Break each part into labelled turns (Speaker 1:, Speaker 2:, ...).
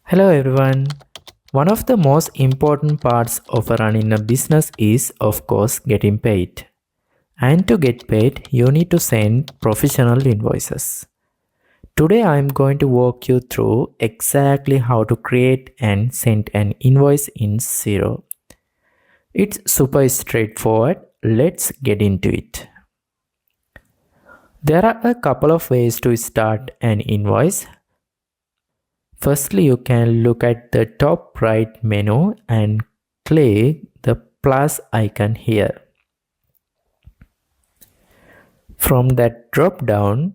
Speaker 1: Hello everyone. One of the most important parts of running a business is, of course, getting paid. And to get paid, you need to send professional invoices. Today I am going to walk you through exactly how to create and send an invoice in XERO. It's super straightforward. Let's get into it. There are a couple of ways to start an invoice. Firstly, you can look at the top right menu and click the plus icon here. From that drop down,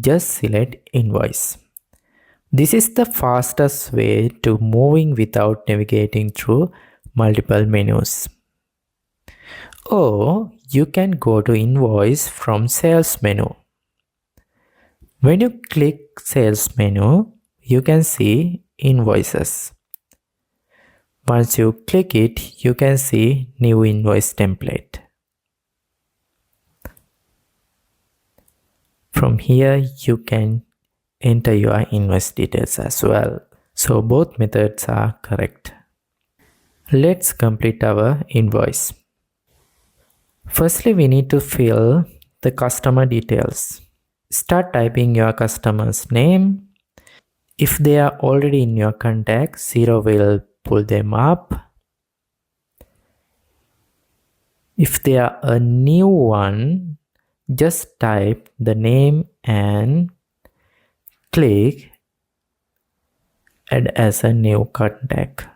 Speaker 1: just select invoice. This is the fastest way to moving without navigating through multiple menus. Or you can go to invoice from sales menu. When you click sales menu, you can see invoices. Once you click it, you can see new invoice template. From here, you can enter your invoice details as well. So both methods are correct. Let's complete our invoice. Firstly, we need to fill the customer details. Start typing your customer's name. If they are already in your contacts, XERO will pull them up. If they are a new one, just type the name and click add as a new contact.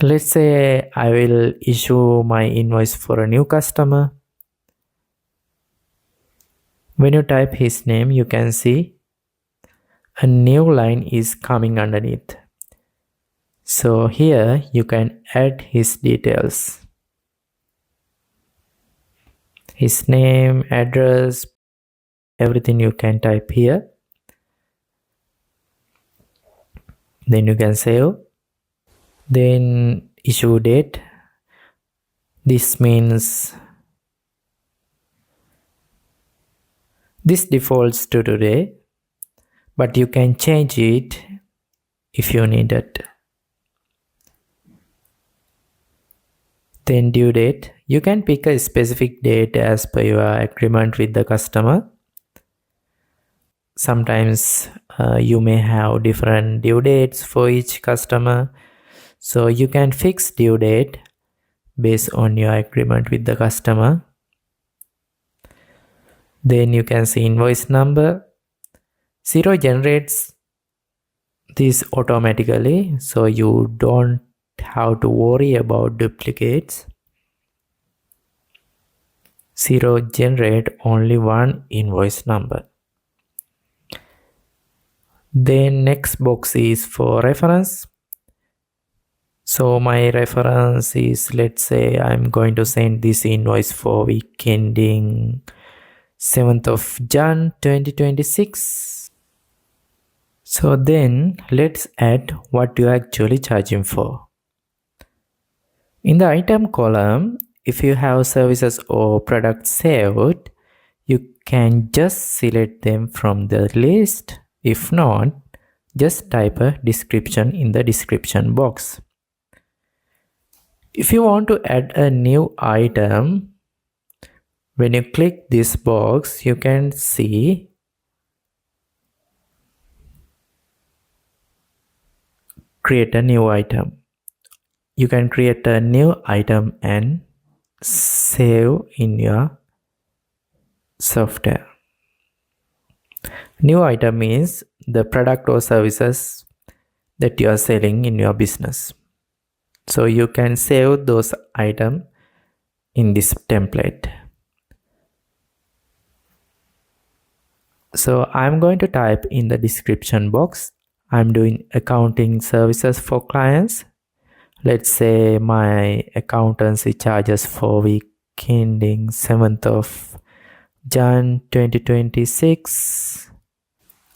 Speaker 1: Let's say I will issue my invoice for a new customer. When you type his name, you can see a new line is coming underneath. So here you can add his details. His name, address, everything you can type here. Then you can save. Then issue date. This means this defaults to today, but you can change it if you need it. Then due date. You can pick a specific date as per your agreement with the customer. Sometimes you may have different due dates for each customer. So you can fix due date based on your agreement with the customer. Then you can see invoice number. XERO generates this automatically, so you don't have to worry about duplicates. XERO generate only one invoice number. Then next box is for reference. So my reference is, let's say I'm going to send this invoice for week ending 7th of Jan 2026. So then let's add what you're actually charging for. In the item column, if you have services or products saved, you can just select them from the list. If not, just type a description in the description box. If you want to add a new item, when you click this box, you can see create a new item. You can create a new item and save in your software. New item means the product or services that you are selling in your business. So you can save those items in this template. So I'm going to type in the description box. I'm doing accounting services for clients. Let's say my accountancy charges for week ending 7th of Jan 2026.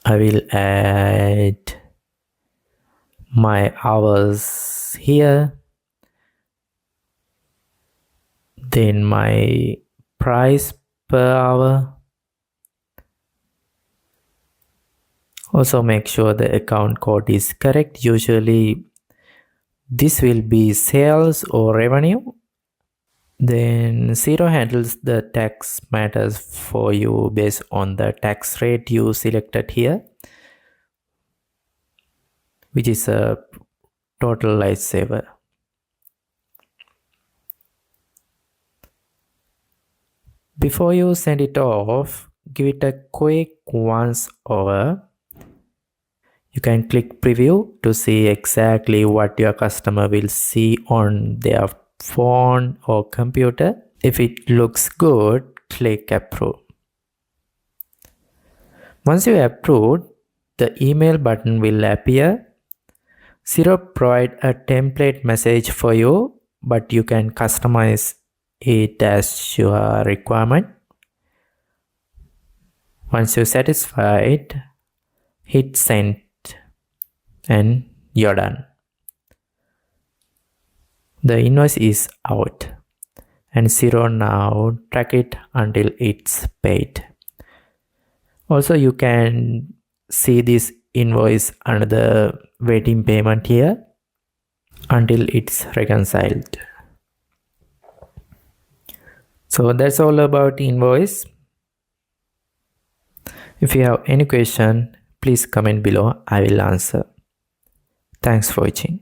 Speaker 1: I will add my hours here. Then my price per hour. Also make sure the account code is correct. Usually this will be sales or revenue. Then XERO handles the tax matters for you based on the tax rate you selected here, which is a total lifesaver. Before you send it off, give it a quick once over. You can click preview to see exactly what your customer will see on their phone or computer. If it looks good, click approve. Once you approve, the email button will appear. XERO provide a template message for you, but you can customize it as your requirement. Once you're satisfied, hit send and you're done. The invoice is out and XERO now track it until it's paid. Also, you can see this invoice under the waiting payment here until it's reconciled. So that's all about invoice. If you have any question, please comment below. I will answer. Thanks for watching.